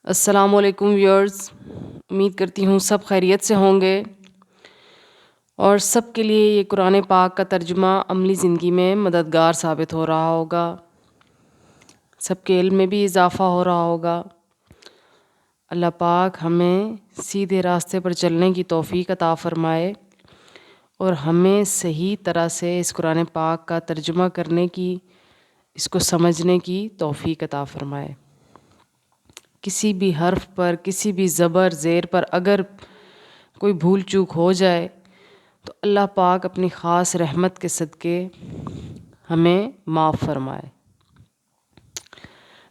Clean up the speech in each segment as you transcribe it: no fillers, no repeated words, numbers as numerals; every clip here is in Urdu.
السلام علیکم ویورز، امید کرتی ہوں سب خیریت سے ہوں گے اور سب کے لیے یہ قرآن پاک کا ترجمہ عملی زندگی میں مددگار ثابت ہو رہا ہوگا، سب کے علم میں بھی اضافہ ہو رہا ہوگا۔ اللہ پاک ہمیں سیدھے راستے پر چلنے کی توفیق عطا فرمائے اور ہمیں صحیح طرح سے اس قرآن پاک کا ترجمہ کرنے کی، اس کو سمجھنے کی توفیق عطا فرمائے۔ کسی بھی حرف پر، کسی بھی زبر زیر پر اگر کوئی بھول چوک ہو جائے تو اللہ پاک اپنی خاص رحمت کے صدقے ہمیں معاف فرمائے۔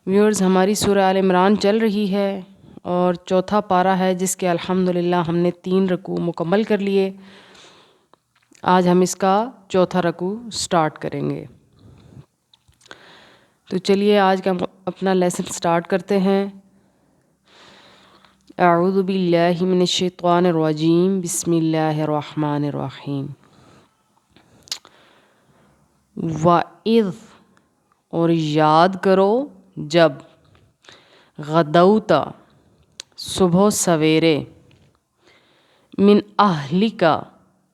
ویورز، ہماری سورہ آل عمران چل رہی ہے اور چوتھا پارہ ہے جس کے الحمدللہ ہم نے 3 رکوع مکمل کر لیے۔ آج ہم اس کا چوتھا رکوع سٹارٹ کریں گے، تو چلیے آج کا اپنا لیسن سٹارٹ کرتے ہیں۔ اعوذ باللہ من الشیطان الرجیم، بسم اللہ الرحمن الرحیم۔ وَإِذْ، اور یاد کرو جب، غدوت، صبح سویرے، من اہلک،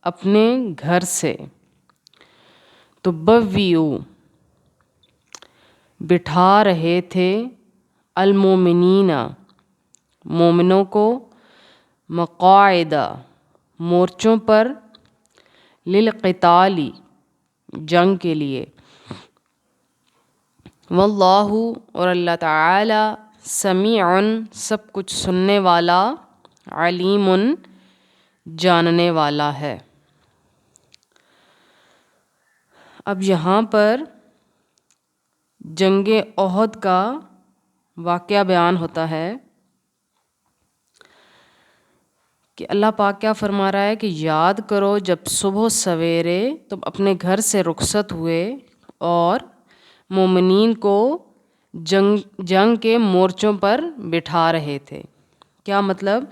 اپنے گھر سے، تبوئو، بٹھا رہے تھے، المومنین، مومنوں کو، مقاعد، مورچوں پر، للقتال، جنگ کے لیے، واللہ، اور اللہ تعالی، سمیع، سب کچھ سننے والا، علیم، جاننے والا ہے۔ اب یہاں پر جنگ احد کا واقعہ بیان ہوتا ہے کہ اللہ پاک کیا فرما رہا ہے کہ یاد کرو جب صبح سویرے تم اپنے گھر سے رخصت ہوئے اور مومنین کو جنگ کے مورچوں پر بٹھا رہے تھے۔ کیا مطلب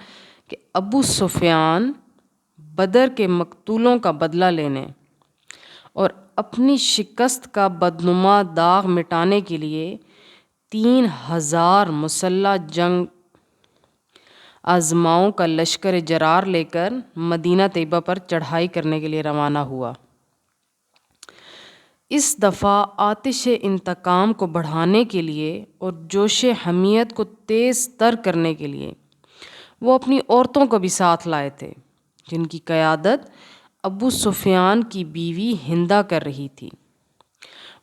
کہ ابو سفیان بدر کے مقتولوں کا بدلہ لینے اور اپنی شکست کا بدنما داغ مٹانے کے لیے 3000 مسلح جنگ آزماؤں کا لشکر جرار لے کر مدینہ طیبہ پر چڑھائی کرنے کے لیے روانہ ہوا۔ اس دفعہ آتش انتقام کو بڑھانے کے لیے اور جوش حمیت کو تیز تر کرنے کے لیے وہ اپنی عورتوں کو بھی ساتھ لائے تھے، جن کی قیادت ابو سفیان کی بیوی ہندہ کر رہی تھی۔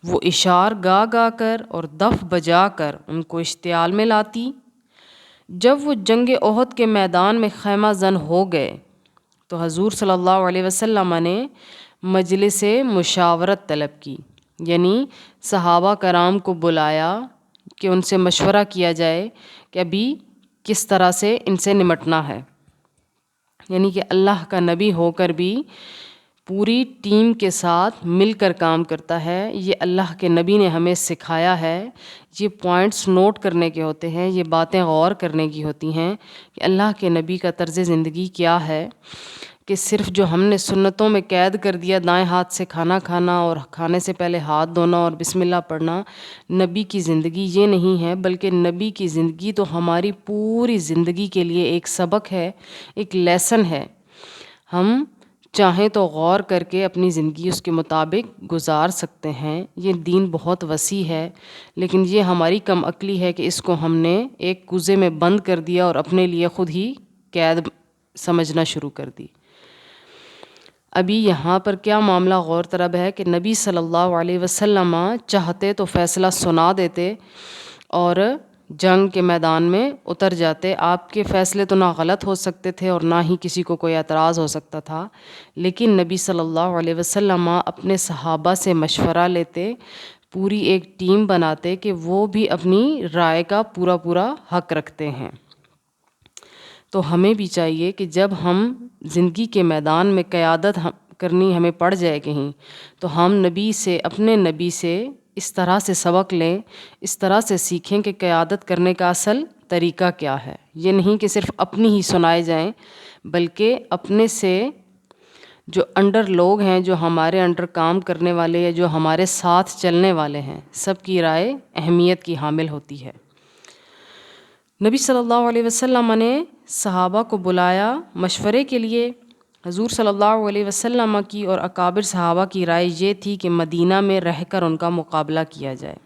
وہ اشعار گا گا کر اور دف بجا کر ان کو اشتعال میں لاتی۔ جب وہ جنگ احد کے میدان میں خیمہ زن ہو گئے تو حضور صلی اللہ علیہ وسلم نے مجلس مشاورت طلب کی، یعنی صحابہ کرام کو بلایا کہ ان سے مشورہ کیا جائے کہ ابھی کس طرح سے ان سے نمٹنا ہے۔ یعنی کہ اللہ کا نبی ہو کر بھی پوری ٹیم کے ساتھ مل کر کام کرتا ہے، یہ اللہ کے نبی نے ہمیں سکھایا ہے۔ یہ پوائنٹس نوٹ کرنے کے ہوتے ہیں، یہ باتیں غور کرنے کی ہوتی ہیں کہ اللہ کے نبی کا طرز زندگی کیا ہے، کہ صرف جو ہم نے سنتوں میں قید کر دیا دائیں ہاتھ سے کھانا کھانا اور کھانے سے پہلے ہاتھ دھونا اور بسم اللہ پڑھنا، نبی کی زندگی یہ نہیں ہے، بلکہ نبی کی زندگی تو ہماری پوری زندگی کے لیے ایک سبق ہے، ایک لیسن ہے۔ ہم چاہیں تو غور کر کے اپنی زندگی اس کے مطابق گزار سکتے ہیں۔ یہ دین بہت وسیع ہے، لیکن یہ ہماری کم عقلی ہے کہ اس کو ہم نے ایک کوزے میں بند کر دیا اور اپنے لیے خود ہی قید سمجھنا شروع کر دی۔ ابھی یہاں پر کیا معاملہ غور طلب ہے کہ نبی صلی اللہ علیہ وسلم چاہتے تو فیصلہ سنا دیتے اور جنگ کے میدان میں اتر جاتے۔ آپ کے فیصلے تو نہ غلط ہو سکتے تھے اور نہ ہی کسی کو کوئی اعتراض ہو سکتا تھا، لیکن نبی صلی اللہ علیہ وسلم اپنے صحابہ سے مشورہ لیتے، پوری ایک ٹیم بناتے کہ وہ بھی اپنی رائے کا پورا پورا حق رکھتے ہیں۔ تو ہمیں بھی چاہیے کہ جب ہم زندگی کے میدان میں قیادت کرنی ہمیں پڑ جائے کہیں، تو ہم نبی سے، اپنے نبی سے اس طرح سے سبق لیں، اس طرح سے سیکھیں کہ قیادت کرنے کا اصل طریقہ کیا ہے۔ یہ نہیں کہ صرف اپنی ہی سنائے جائیں، بلکہ اپنے سے جو انڈر لوگ ہیں، جو ہمارے انڈر کام کرنے والے یا جو ہمارے ساتھ چلنے والے ہیں، سب کی رائے اہمیت کی حامل ہوتی ہے۔ نبی صلی اللہ علیہ وسلم نے صحابہ کو بلایا مشورے کے لیے۔ حضور صلی اللہ علیہ وسلم کی اور اکابر صحابہ کی رائے یہ تھی کہ مدینہ میں رہ کر ان کا مقابلہ کیا جائے۔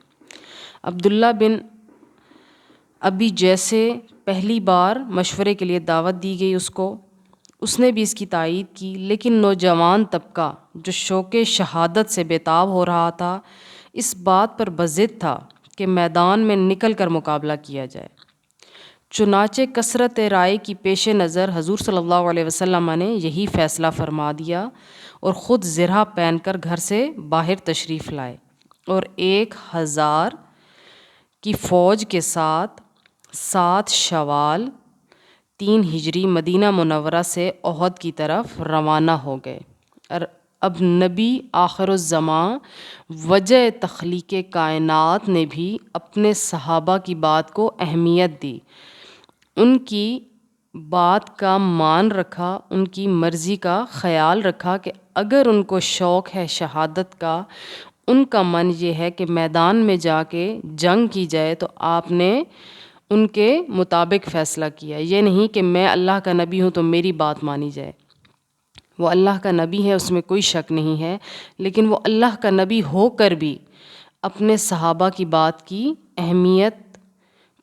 عبداللہ بن ابی جیسے پہلی بار مشورے کے لیے دعوت دی گئی اس نے بھی اس کی تائید کی، لیکن نوجوان طبقہ جو شوق شہادت سے بیتاب ہو رہا تھا اس بات پر بضد تھا کہ میدان میں نکل کر مقابلہ کیا جائے۔ چنانچہ کثرت رائے کی پیش نظر حضور صلی اللہ علیہ وسلم نے یہی فیصلہ فرما دیا اور خود زرہ پہن کر گھر سے باہر تشریف لائے اور 1000 کی فوج کے ساتھ 7 شوال 3 ہجری مدینہ منورہ سے احد کی طرف روانہ ہو گئے۔ اور اب نبی آخر الزماں وجہ تخلیق کائنات نے بھی اپنے صحابہ کی بات کو اہمیت دی، ان کی بات کا مان رکھا، ان کی مرضی کا خیال رکھا کہ اگر ان کو شوق ہے شہادت کا، ان کا من یہ ہے کہ میدان میں جا کے جنگ کی جائے، تو آپ نے ان کے مطابق فیصلہ کیا۔ یہ نہیں کہ میں اللہ کا نبی ہوں تو میری بات مانی جائے۔ وہ اللہ کا نبی ہے، اس میں کوئی شک نہیں ہے، لیکن وہ اللہ کا نبی ہو کر بھی اپنے صحابہ کی بات کی اہمیت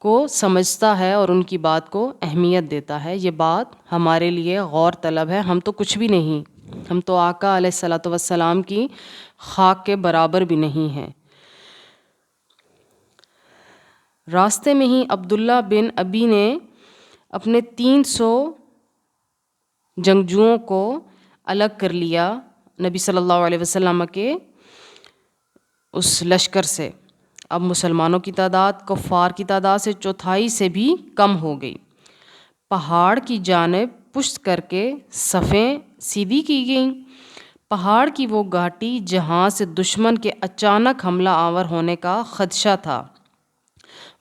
کو سمجھتا ہے اور ان کی بات کو اہمیت دیتا ہے۔ یہ بات ہمارے لیے غور طلب ہے۔ ہم تو کچھ بھی نہیں، ہم تو آقا علیہ الصلوۃ والسلام کی خاک کے برابر بھی نہیں ہیں۔ راستے میں ہی عبداللہ بن ابی نے اپنے 300 جنگجوؤں کو الگ کر لیا نبی صلی اللہ علیہ وسلم کے اس لشکر سے۔ اب مسلمانوں کی تعداد کفار کی تعداد سے 1/4 سے بھی کم ہو گئی۔ پہاڑ کی جانب پشت کر کے صفیں سیدھی کی گئیں۔ پہاڑ کی وہ گھاٹی جہاں سے دشمن کے اچانک حملہ آور ہونے کا خدشہ تھا،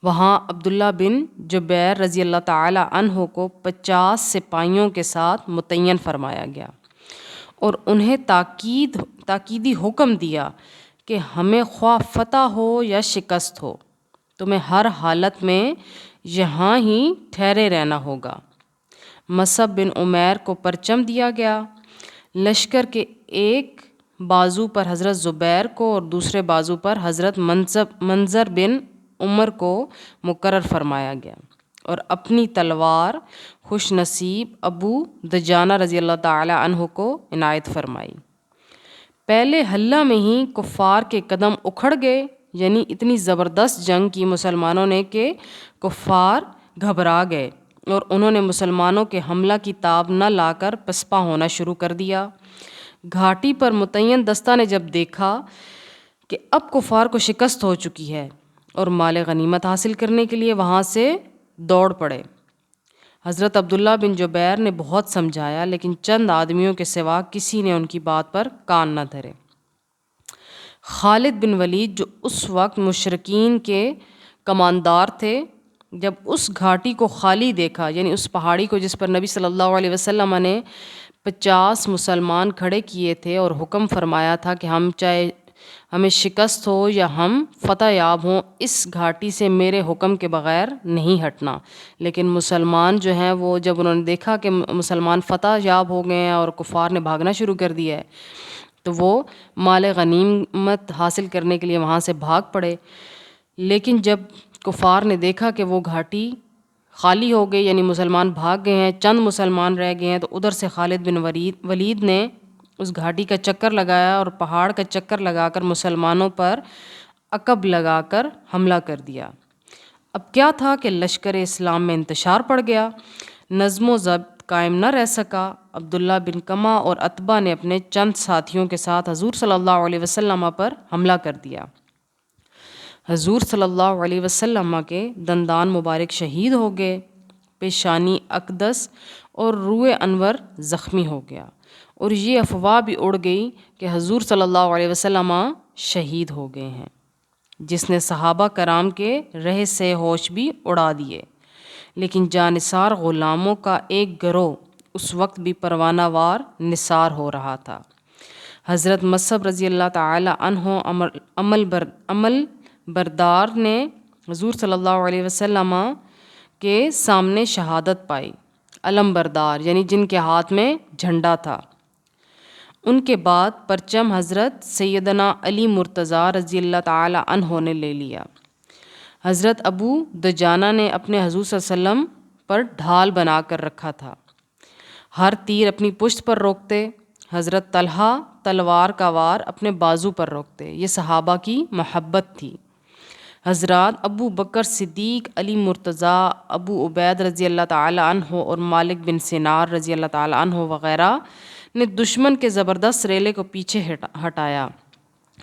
وہاں عبداللہ بن جبیر رضی اللہ تعالی عنہ کو 50 سپاہیوں کے ساتھ متعین فرمایا گیا اور انہیں تاکیدی حکم دیا کہ ہمیں خواہ فتح ہو یا شکست ہو، تمہیں ہر حالت میں یہاں ہی ٹھہرے رہنا ہوگا۔ مصعب بن عمیر کو پرچم دیا گیا۔ لشکر کے ایک بازو پر حضرت زبیر کو اور دوسرے بازو پر حضرت منظر بن عمر کو مقرر فرمایا گیا اور اپنی تلوار خوش نصیب ابو دجانہ رضی اللہ تعالی عنہ کو عنایت فرمائی۔ پہلے حلہ میں ہی کفار کے قدم اکھڑ گئے، یعنی اتنی زبردست جنگ کی مسلمانوں نے کہ کفار گھبرا گئے اور انہوں نے مسلمانوں کے حملہ کی تاب نہ لا کر پسپا ہونا شروع کر دیا۔ گھاٹی پر متعین دستہ نے جب دیکھا کہ اب کفار کو شکست ہو چکی ہے اور مال غنیمت حاصل کرنے کے لیے وہاں سے دوڑ پڑے۔ حضرت عبداللہ بن جبیر نے بہت سمجھایا، لیکن چند آدمیوں کے سوا کسی نے ان کی بات پر کان نہ دھرے۔ خالد بن ولید جو اس وقت مشرکین کے کماندار تھے، جب اس گھاٹی کو خالی دیکھا، یعنی اس پہاڑی کو جس پر نبی صلی اللہ علیہ وسلم نے 50 مسلمان کھڑے کیے تھے اور حکم فرمایا تھا کہ چاہے ہمیں شکست ہو یا ہم فتح یاب ہوں، اس گھاٹی سے میرے حکم کے بغیر نہیں ہٹنا، لیکن مسلمان جو ہیں وہ جب انہوں نے دیکھا کہ مسلمان فتح یاب ہو گئے ہیں اور کفار نے بھاگنا شروع کر دیا ہے، تو وہ مال غنیمت حاصل کرنے کے لیے وہاں سے بھاگ پڑے۔ لیکن جب کفار نے دیکھا کہ وہ گھاٹی خالی ہو گئی، یعنی مسلمان بھاگ گئے ہیں، چند مسلمان رہ گئے ہیں، تو ادھر سے خالد بن ولید نے اس گھاٹی کا چکر لگایا اور پہاڑ کا چکر لگا کر مسلمانوں پر عقب لگا کر حملہ کر دیا۔ اب کیا تھا کہ لشکر اسلام میں انتشار پڑ گیا، نظم و ضبط قائم نہ رہ سکا۔ عبداللہ بن کما اور عتبہ نے اپنے چند ساتھیوں کے ساتھ حضور صلی اللہ علیہ وسلم پر حملہ کر دیا۔ حضور صلی اللہ علیہ وسلم کے دندان مبارک شہید ہو گئے، پیشانی اقدس اور روئے انور زخمی ہو گیا، اور یہ افواہ بھی اڑ گئی کہ حضور صلی اللہ علیہ وسلم شہید ہو گئے ہیں، جس نے صحابہ کرام کے رہ سے ہوش بھی اڑا دیے۔ لیکن جانثار غلاموں کا ایک گروہ اس وقت بھی پروانہ وار نثار ہو رہا تھا۔ حضرت مصعب رضی اللہ تعالی عنہ عمل بردار نے حضور صلی اللہ علیہ وسلم کے سامنے شہادت پائی، علم بردار یعنی جن کے ہاتھ میں جھنڈا تھا۔ ان کے بعد پرچم حضرت سیدنا علی مرتضیٰ رضی اللہ تعالی عنہ نے لے لیا۔ حضرت ابو دجانہ نے اپنے حضور صلی اللہ علیہ وسلم پر ڈھال بنا کر رکھا تھا، ہر تیر اپنی پشت پر روکتے۔ حضرت طلحہ تلوار کا وار اپنے بازو پر روکتے۔ یہ صحابہ کی محبت تھی۔ حضرات ابو بکر صدیق، علی مرتضیٰ، ابو عبید رضی اللہ تعالی عنہ اور مالک بن سنار رضی اللہ تعالی عنہ وغیرہ نے دشمن کے زبردست ریلے کو پیچھے ہٹایا۔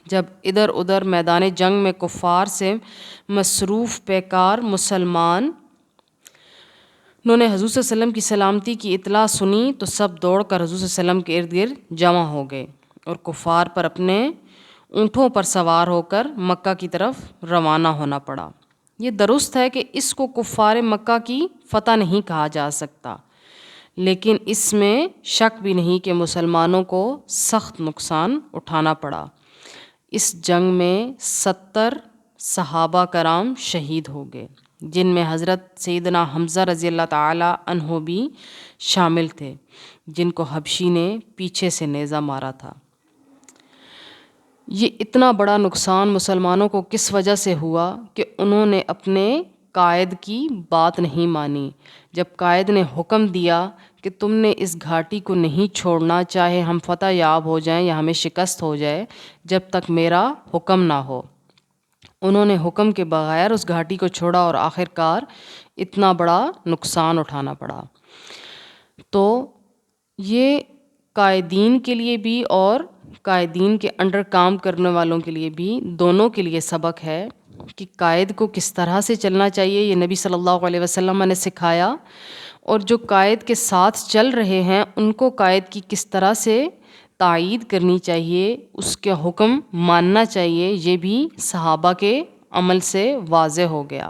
جب ادھر ادھر میدان جنگ میں کفار سے مصروف پیکار مسلمان انہوں نے حضور صلی اللہ علیہ وسلم کی سلامتی کی اطلاع سنی تو سب دوڑ کر حضور صلی اللہ علیہ وسلم کے ارد گرد جمع ہو گئے اور کفار پر اپنے اونٹوں پر سوار ہو کر مکہ کی طرف روانہ ہونا پڑا۔ یہ درست ہے کہ اس کو کفار مکہ کی فتح نہیں کہا جا سکتا، لیکن اس میں شک بھی نہیں کہ مسلمانوں کو سخت نقصان اٹھانا پڑا۔ اس جنگ میں 70 صحابہ کرام شہید ہو گئے، جن میں حضرت سیدنا حمزہ رضی اللہ تعالی عنہ بھی شامل تھے، جن کو حبشی نے پیچھے سے نیزہ مارا تھا۔ یہ اتنا بڑا نقصان مسلمانوں کو کس وجہ سے ہوا کہ انہوں نے اپنے قائد کی بات نہیں مانی۔ جب قائد نے حکم دیا کہ تم نے اس گھاٹی کو نہیں چھوڑنا، چاہے ہم فتح یاب ہو جائیں یا ہمیں شکست ہو جائے، جب تک میرا حکم نہ ہو، انہوں نے حکم کے بغیر اس گھاٹی کو چھوڑا اور آخرکار اتنا بڑا نقصان اٹھانا پڑا۔ تو یہ قائدین کے لیے بھی اور قائدین کے انڈر کام کرنے والوں کے لیے بھی، دونوں کے لیے سبق ہے کہ قائد کو کس طرح سے چلنا چاہیے۔ یہ نبی صلی اللہ علیہ وسلم نے سکھایا، اور جو قائد کے ساتھ چل رہے ہیں ان کو قائد کی کس طرح سے تائید کرنی چاہیے، اس کے حکم ماننا چاہیے۔ یہ بھی صحابہ کے عمل سے واضح ہو گیا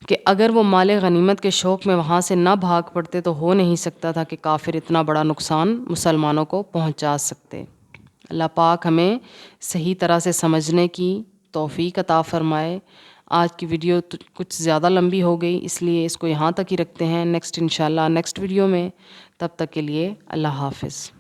کہ اگر وہ مال غنیمت کے شوق میں وہاں سے نہ بھاگ پڑتے تو ہو نہیں سکتا تھا کہ کافر اتنا بڑا نقصان مسلمانوں کو پہنچا سکتے۔ اللہ پاک ہمیں صحیح طرح سے سمجھنے کی توفیق عطا فرمائے۔ آج کی ویڈیو کچھ زیادہ لمبی ہو گئی، اس لیے اس کو یہاں تک ہی رکھتے ہیں۔ نیکسٹ انشاءاللہ نیکسٹ ویڈیو میں، تب تک کے لیے اللہ حافظ۔